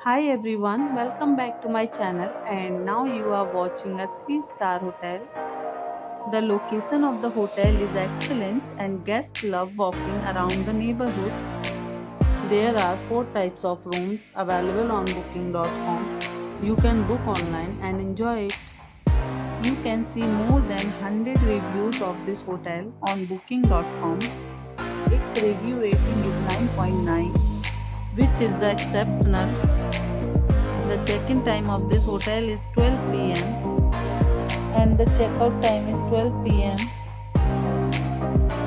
Hi everyone, welcome back to my channel and now you are watching a 3-star hotel. The location of the hotel is excellent and guests love walking around the neighborhood. There are 4 types of rooms available on booking.com. You can book online and enjoy it. You can see more than 100 reviews of this hotel on booking.com. Its review rating is 9.9, which is the exceptional. The check-in time of this hotel is 12 p.m. and the checkout time is 12 p.m.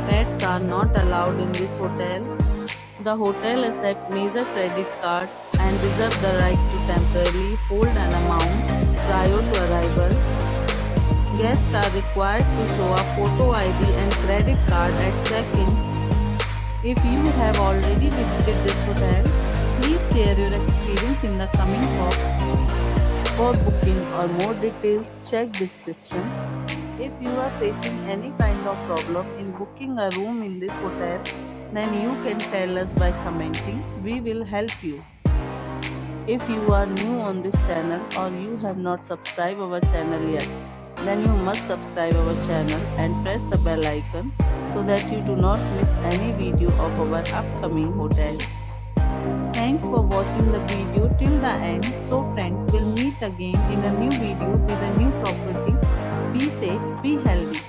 Pets are not allowed in this hotel. The hotel accepts major credit cards and reserves the right to temporarily hold an amount prior to arrival. Guests are required to show a photo ID and credit card at check-in. If you have already visited this hotel, please share your experience in the comment box. For booking or more details, check description. If you are facing any kind of problem in booking a room in this hotel, then you can tell us by commenting. We will help you. If you are new on this channel or you have not subscribed our channel yet, then you must subscribe our channel and press the bell icon so that you do not miss any video of our upcoming hotel. Thanks for watching the video till the end. So friends, will meet again in a new video with a new property. Be safe, be healthy.